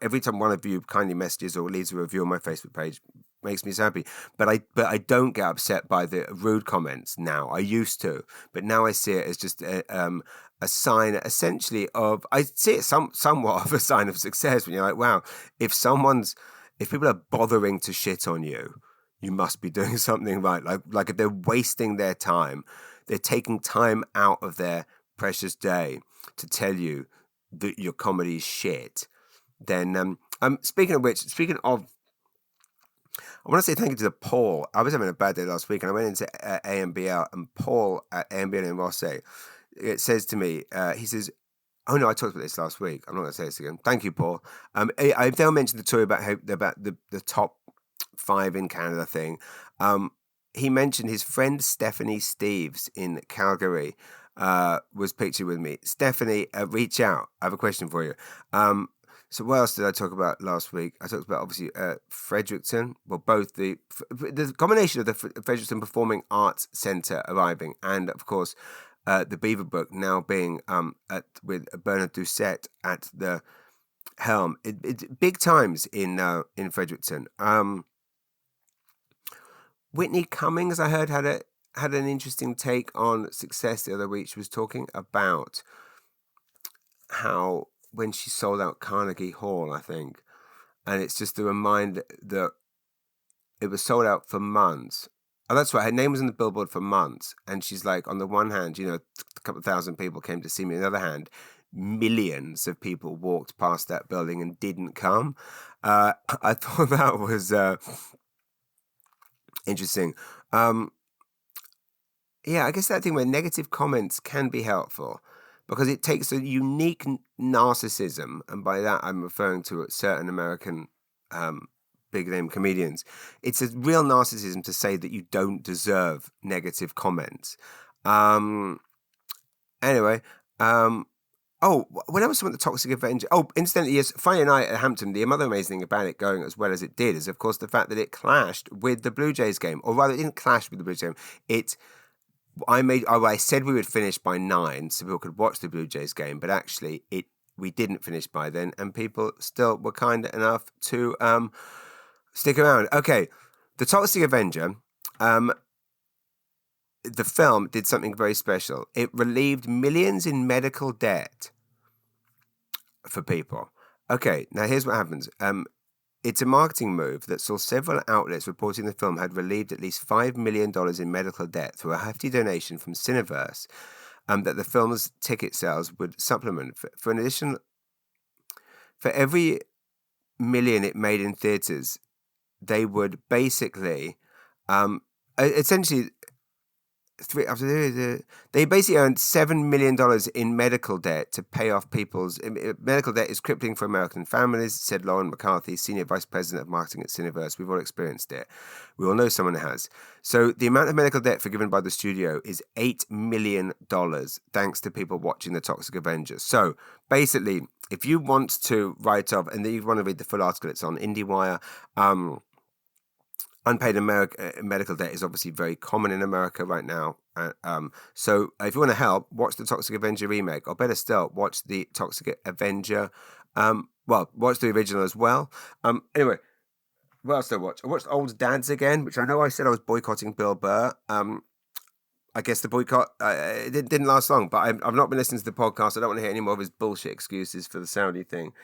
Every time one of you kindly messages or leaves a review on my Facebook page makes me so happy. But I don't get upset by the rude comments now. I used to, but now I see it as just a sign, essentially, of, I see it somewhat of a sign of success when you're like, wow, if people are bothering to shit on you, you must be doing something right. Like if they're wasting their time, they're taking time out of their precious day to tell you that your comedy is shit. Then, speaking of, I want to say thank you to Paul. I was having a bad day last week, and I went into AMBL, and Paul at AMBL in Rosse, it says to me, he says, oh no, I talked about this last week. I'm not going to say this again. Thank you, Paul. I've now mentioned the story about the top 5 in Canada thing. He mentioned his friend Stephanie Steves in Calgary was pictured with me. Stephanie, reach out. I have a question for you. So what else did I talk about last week? I talked about, obviously, Fredericton. Well, both the combination of the Fredericton Performing Arts Centre arriving and, of course, the Beaver Book now being with Bernard Doucette at the helm. It's big times in Fredericton. Whitney Cummings, I heard, had an interesting take on success the other week. She was talking about how when she sold out Carnegie Hall, I think, and it's just a reminder that it was sold out for months. Oh, that's right. Her name was on the billboard for months. And she's like, on the one hand, a couple of thousand people came to see me. On the other hand, millions of people walked past that building and didn't come. I thought that was interesting. I guess that thing where negative comments can be helpful because it takes a unique narcissism. And by that, I'm referring to certain American big name comedians. It's a real narcissism to say that you don't deserve negative comments. Anyway, Oh, when I was talking about the Toxic Avenger. Oh, incidentally, yes, Friday night at Hampton, the other amazing thing about it going as well as it did is, of course, the fact that it clashed with the Blue Jays game. Or rather, it didn't clash with the Blue Jays game. I said we would finish by 9 so people could watch the Blue Jays game, but actually we didn't finish by then, and people still were kind enough to stick around. Okay, the Toxic Avenger, the film did something very special. It relieved millions in medical debt for people. Okay, now here's what happens. It's a marketing move that saw several outlets reporting the film had relieved at least $5 million in medical debt through a hefty donation from Cineverse, that the film's ticket sales would supplement. For an addition, for every million it made in theaters, they would basically, essentially, they basically earned $7 million in medical debt to pay off people's medical debt is crippling for American families, said Lauren McCarthy, senior vice president of marketing at Cineverse. We've all experienced it. We all know someone who has. So the amount of medical debt forgiven by the studio is $8 million, thanks to people watching the Toxic Avenger. So basically, if you want to write off, and you want to read the full article, it's on IndieWire. Unpaid medical debt is obviously very common in America right now. So if you want to help, watch the Toxic Avenger remake, or better still, watch the Toxic Avenger. Watch the original as well. Anyway, what else did I watch? I watched Old Dads again, which I know I said I was boycotting Bill Burr. I guess the boycott it didn't last long, but I've not been listening to the podcast. I don't want to hear any more of his bullshit excuses for the Saudi thing.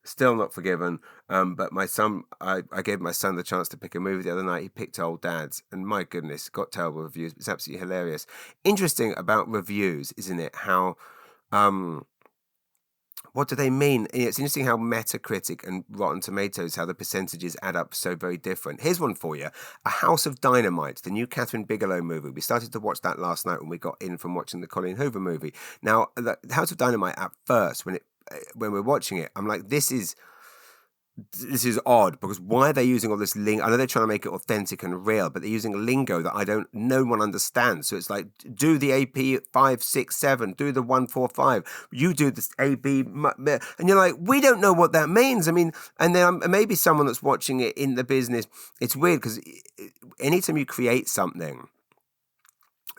Still not forgiven. But my son, I gave my son the chance to pick a movie the other night. He picked Old Dads, and my goodness, got terrible reviews. It's absolutely hilarious. Interesting about reviews, isn't it? How, what do they mean? It's interesting how Metacritic and Rotten Tomatoes, how the percentages add up so very different. Here's one for you. A House of Dynamite, the new Catherine Bigelow movie. We started to watch that last night when we got in from watching the Colleen Hoover movie. Now, the House of Dynamite at first, when we're watching it, I'm like, this is odd, because why are they using all this lingo? I know they're trying to make it authentic and real, but they're using lingo that no one understands. So it's like, do the AP 567, do the 145, you do this AB, and you're like, we don't know what that means. I mean, and then maybe someone that's watching it in the business, it's weird because anytime you create something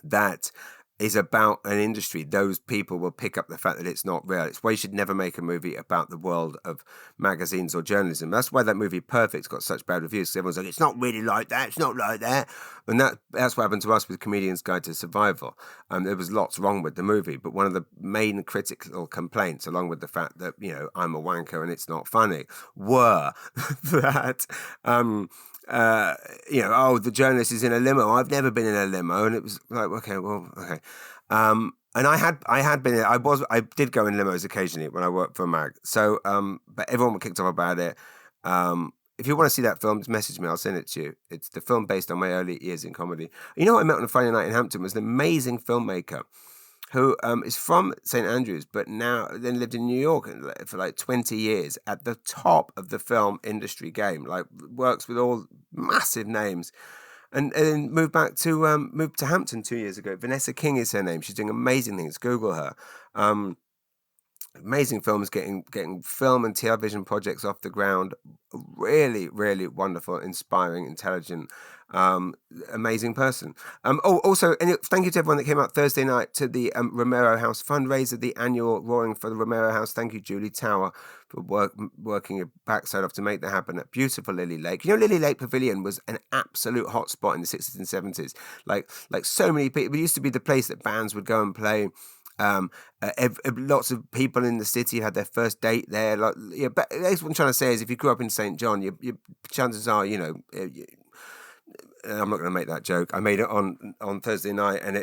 that is about an industry, those people will pick up the fact that it's not real. It's why you should never make a movie about the world of magazines or journalism. That's why that movie Perfect got such bad reviews, because everyone's like, it's not really like that, it's not like that. And that's what happened to us with Comedian's Guide to Survival. There was lots wrong with the movie, but one of the main critical complaints, along with the fact that, I'm a wanker and it's not funny, were that the journalist is in a limo. I've never been in a limo, and it was like, okay. And I had been. I did go in limos occasionally when I worked for a mag. So, but everyone kicked off about it. If you want to see that film, just message me. I'll send it to you. It's the film based on my early years in comedy. You know what I met on a Friday night in Hampton was an amazing filmmaker who is from St. Andrews, but now then lived in New York for like 20 years, at the top of the film industry game, like works with all massive names, and then moved to Hampton 2 years ago. Vanessa King is her name. She's doing amazing things. Google her. Amazing films, getting film and television projects off the ground. Really, really wonderful, inspiring, intelligent, amazing person. Also, and thank you to everyone that came out Thursday night to the Romero House fundraiser, the annual Roaring for the Romero House. Thank you, Julie Tower, for working your backside off to make that happen at beautiful Lily Lake. Lily Lake Pavilion was an absolute hotspot in the 60s and 70s. Like so many people. It used to be the place that bands would go and play. Lots of people in the city had their first date there. But what I'm trying to say is, if you grew up in St. John, your chances are, I'm not going to make that joke. I made it on Thursday night, and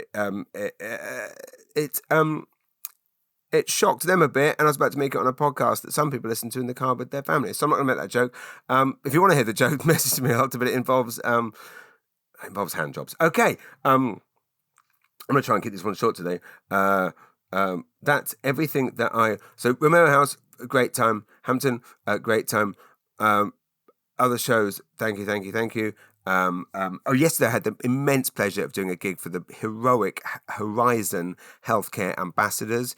it shocked them a bit, and I was about to make it on a podcast that some people listen to in the car with their families. So I'm not going to make that joke. If you want to hear the joke, message me after, but it involves hand jobs. Okay. I'm going to try and keep this one short today. That's everything that So Romero House, a great time. Hampton, a great time. Other shows, thank you. Yesterday I had the immense pleasure of doing a gig for the heroic Horizon Healthcare Ambassadors.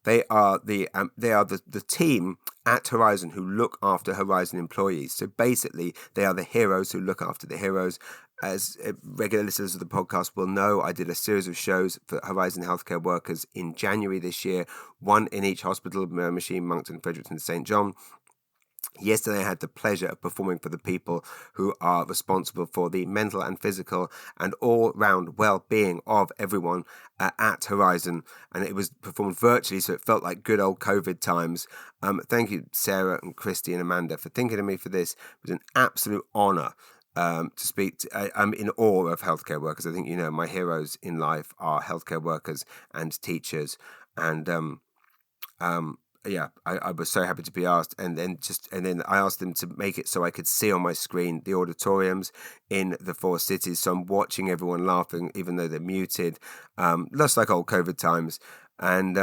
They are the team at Horizon who look after Horizon employees. So basically, they are the heroes who look after the heroes. As regular listeners of the podcast will know, I did a series of shows for Horizon healthcare workers in January this year, one in each hospital: Miramichi, Moncton, Fredericton, St. John. Yesterday, I had the pleasure of performing for the people who are responsible for the mental and physical and all-round well-being of everyone at Horizon, and it was performed virtually, so it felt like good old COVID times. Thank you, Sarah and Christy and Amanda, for thinking of me for this. It was an absolute honour to speak to. I'm in awe of healthcare workers. I think, my heroes in life are healthcare workers and teachers, and I was so happy to be asked, and then I asked them to make it so I could see on my screen the auditoriums in the 4 cities. So I'm watching everyone laughing, even though they're muted, just like old COVID times, and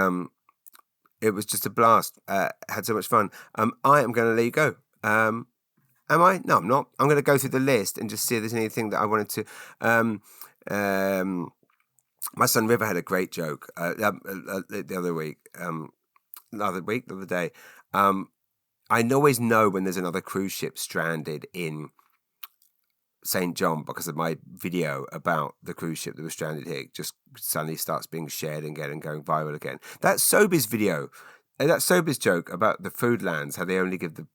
it was just a blast. Had so much fun. I am going to let you go. Am I? No, I'm not. I'm going to go through the list and just see if there's anything that I wanted to. My son River had a great joke the other day. I always know when there's another cruise ship stranded in St. John because of my video about the cruise ship that was stranded here. It just suddenly starts being shared again and going viral again. That Sobeys video, that Sobeys joke about the food lands, how they only give the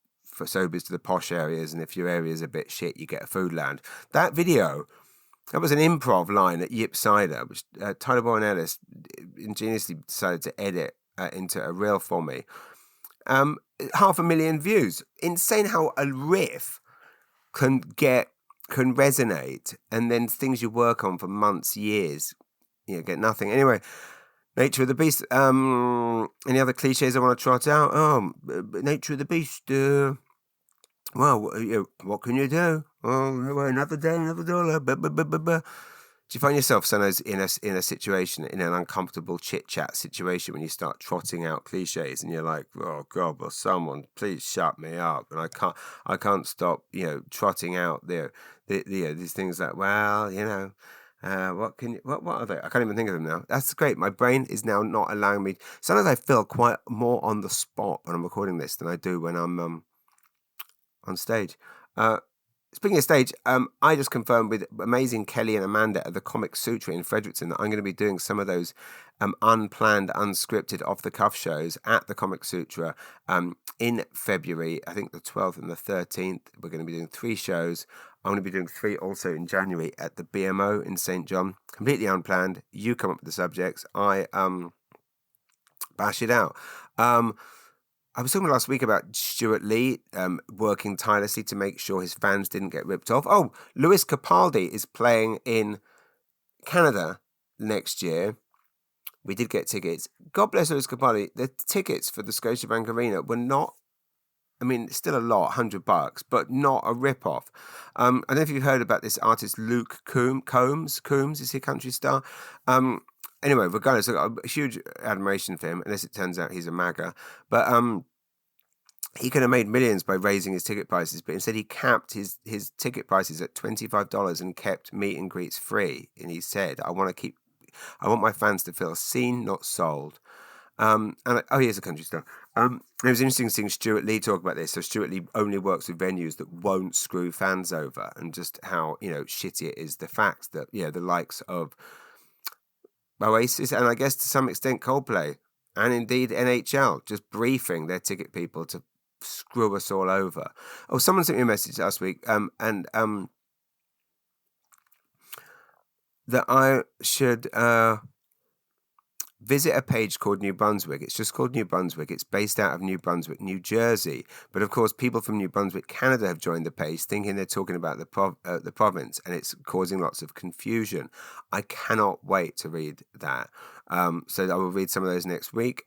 Sobeys to the posh areas, and if your area is a bit shit, you get a food land. That video, that was an improv line at Yip Cider, which Tyler Bowen Ellis ingeniously decided to edit into a reel for me. 500,000 views. Insane how a riff can resonate, and then things you work on for months, years, get nothing. Anyway, nature of the beast. Any other cliches I want to trot out? Nature of the beast. Well, what can you do? Oh, another day, another dollar. Do you find yourself sometimes in a situation, in an uncomfortable chit-chat situation, when you start trotting out cliches and you're like, oh God, will someone please shut me up? And I can't stop, trotting out these things like, well, what are they? I can't even think of them now. That's great. My brain is now not allowing me. Sometimes I feel quite more on the spot when I'm recording this than I do when I'm on stage. Speaking of stage, I just confirmed with amazing Kelly and Amanda at the Comic Sutra in Fredericton that I'm going to be doing some of those unplanned, unscripted, off-the-cuff shows at the Comic Sutra in February. I think the 12th and the 13th. We're going to be doing 3 shows. I'm going to be doing 3 also in January at the BMO in St. John. Completely unplanned. You come up with the subjects. I bash it out. I was talking last week about Stuart Lee working tirelessly to make sure his fans didn't get ripped off. Oh, Lewis Capaldi is playing in Canada next year. We did get tickets. God bless Lewis Capaldi. The tickets for the Scotiabank Arena were not, still a lot, $100, but not a rip-off. I don't know if you've heard about this artist, Luke Combs. Combs is he a country star? Anyway, regardless, I've got a huge admiration for him, unless it turns out he's a MAGA. But he could have made millions by raising his ticket prices, but instead he capped his ticket prices at $25 and kept meet and greets free. And he said, I want my fans to feel seen, not sold. He is a country star. It was interesting seeing Stuart Lee talk about this. So Stuart Lee only works with venues that won't screw fans over, and just how shitty it is. The fact that the likes of Oasis and I guess to some extent Coldplay and indeed NHL just briefing their ticket people to screw us all over. Oh, someone sent me a message last week that I should visit a page called New Brunswick. It's just called New Brunswick. It's based out of New Brunswick, New Jersey. But of course, people from New Brunswick, Canada have joined the page thinking they're talking about the province, and it's causing lots of confusion. I cannot wait to read that. So I will read some of those next week.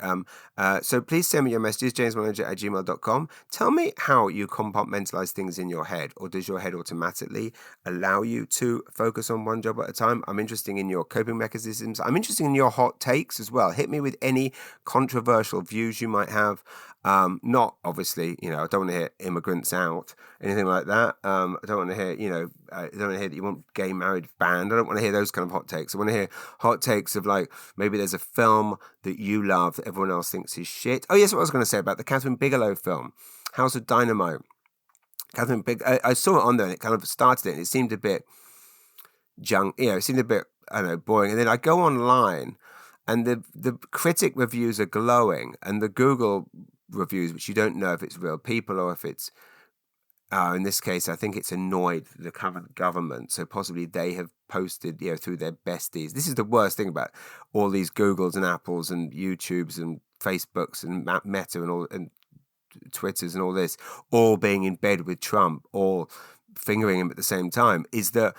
So please send me your messages, jamesmanager@gmail.com. Tell me how you compartmentalize things in your head, or does your head automatically allow you to focus on one job at a time? I'm interested in your coping mechanisms. I'm interested in your hot takes as well. Hit me with any controversial views you might have. Not obviously, I don't want to hear immigrants out, anything like that. I don't want to hear, I don't want to hear that you want gay marriage banned. I don't want to hear those kind of hot takes. I want to hear hot takes of like, maybe there's a film that you love that everyone else thinks is shit. Oh, yes, what I was going to say about the Catherine Bigelow film, House of Dynamite. I saw it on there and it kind of started it and it seemed a bit junk, it seemed a bit, I don't know, boring. And then I go online and the critic reviews are glowing, and the Google reviews, which you don't know if it's real people or if it's, in this case, I think it's annoyed the current government. So possibly they have posted, through their besties. This is the worst thing about all these Googles and Apples and YouTubes and Facebooks and Meta and all and Twitters and all this, all being in bed with Trump, all fingering him at the same time, is that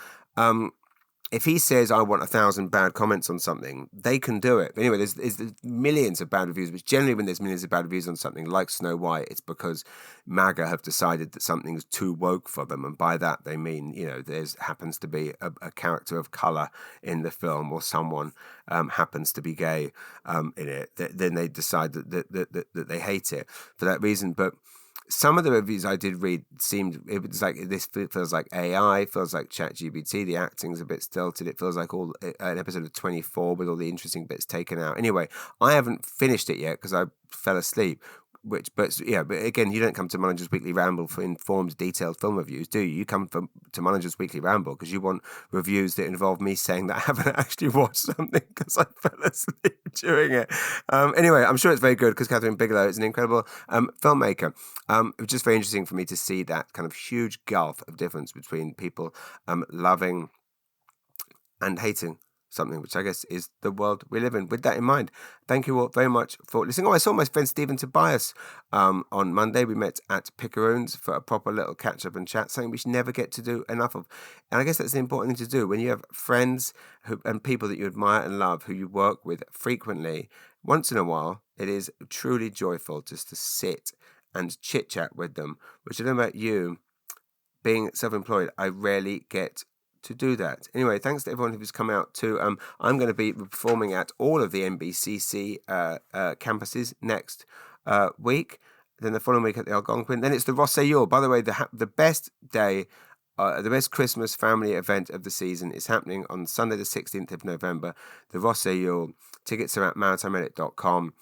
if he says, I want 1,000 bad comments on something, they can do it. But anyway, there's millions of bad reviews, which generally when there's millions of bad reviews on something like Snow White, it's because MAGA have decided that something's too woke for them. And by that, they mean, there's happens to be a character of color in the film, or someone happens to be gay in it. Then they decide that they hate it for that reason. But some of the reviews I did read it was like, this feels like AI, feels like ChatGPT. The acting's a bit stilted. It feels like an episode of 24 with all the interesting bits taken out. Anyway, I haven't finished it yet because I fell asleep. But again, you don't come to Mullinger's Weekly Ramble for informed, detailed film reviews, do you? You come to Mullinger's Weekly Ramble because you want reviews that involve me saying that I haven't actually watched something because I fell asleep during it. Anyway, I'm sure it's very good because Catherine Bigelow is an incredible filmmaker. It was just very interesting for me to see that kind of huge gulf of difference between people loving and hating something, which I guess is the world we live in. With that in mind, thank you all very much for listening. I saw my friend Stephen Tobias on Monday. We met at Pickeroons for a proper little catch-up and chat, something we should never get to do enough of. And I guess that's the important thing to do when you have friends and people that you admire and love, who you work with frequently. Once in a while, it is truly joyful just to sit and chit-chat with them, which I don't know about you. Being self-employed, I rarely get to do that. Anyway, thanks to everyone who's come out to. I'm going to be performing at all of the NBCC campuses next week. Then the following week at the Algonquin. Then it's the Rossayur. By the way, the best day, the best Christmas family event of the season is happening on Sunday the 16th of November. The Rossayur. Tickets are at maritimeedit.com.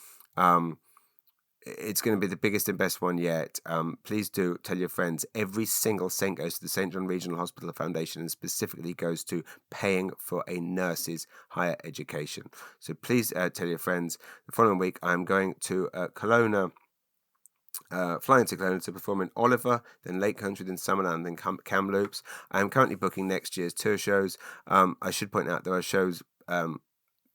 It's going to be the biggest and best one yet. Please do tell your friends. Every single cent goes to the St. John Regional Hospital Foundation and specifically goes to paying for a nurse's higher education. So please tell your friends. The following week, I'm going to Kelowna, flying to Kelowna to perform in Oliver, then Lake Country, then Summerland, then Kamloops. I am currently booking next year's tour shows. I should point out there are shows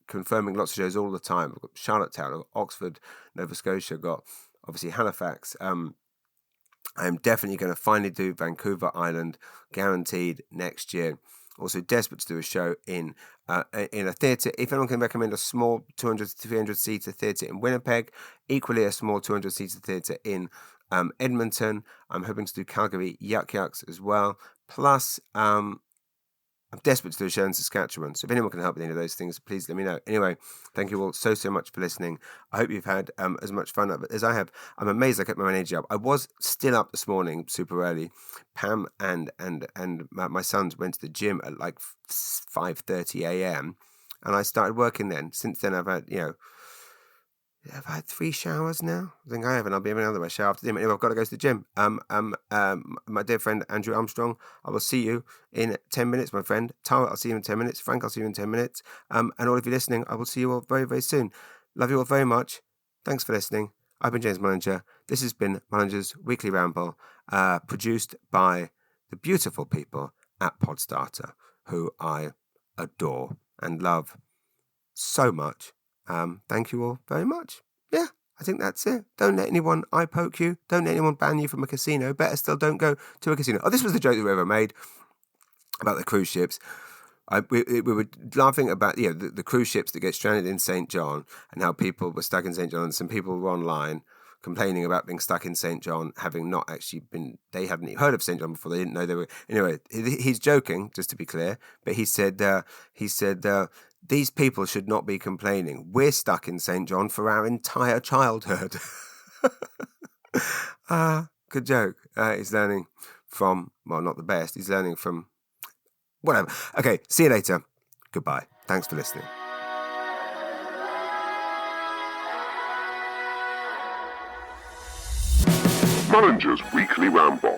confirming lots of shows all the time. I've got Charlottetown, I've got Oxford, Nova Scotia, I've got obviously Halifax. I'm definitely going to finally do Vancouver Island, guaranteed next year. Also desperate to do a show in a theatre. If anyone can recommend a small 200 to 300 seater theatre in Winnipeg, equally a small 200 seater theatre in Edmonton. I'm hoping to do Calgary Yuck Yucks as well. Plus, I'm desperate to do a show in Saskatchewan, so if anyone can help with any of those things, please let me know. Anyway, thank you all so much for listening. I hope you've had as much fun as I have. I'm amazed I kept my energy up. I was still up this morning super early. Pam and my sons went to the gym at like 5:30 a.m. and I started working then. Since then, I've had 3 showers now. I think I have, and I'll be having another shower after the gym. Anyway, I've got to go to the gym. My dear friend Andrew Armstrong, I will see you in 10 minutes. My friend Tara, I'll see you in 10 minutes. Frank, I'll see you in 10 minutes. And all of you listening, I will see you all very, very soon. Love you all very much. Thanks for listening. I've been James Mullinger. This has been Mullinger's Weekly Ramble, produced by the beautiful people at Podstarter, who I adore and love so much. Thank you all very much. Yeah, I think that's it. Don't let anyone eye poke you. Don't let anyone ban you from a casino. Better still, don't go to a casino. Oh, this was the joke that we ever made about the cruise ships. We were laughing about the cruise ships that get stranded in St. John and how people were stuck in St. John, and some people were online complaining about being stuck in St. John, having not actually been, they hadn't heard of St. John before, they didn't know they were, anyway, he's joking, just to be clear, but he said, these people should not be complaining. We're stuck in St. John for our entire childhood. Good joke. He's learning from, well, not the best, he's learning from whatever. Okay, see you later. Goodbye. Thanks for listening. Mullinger's Weekly Ramble.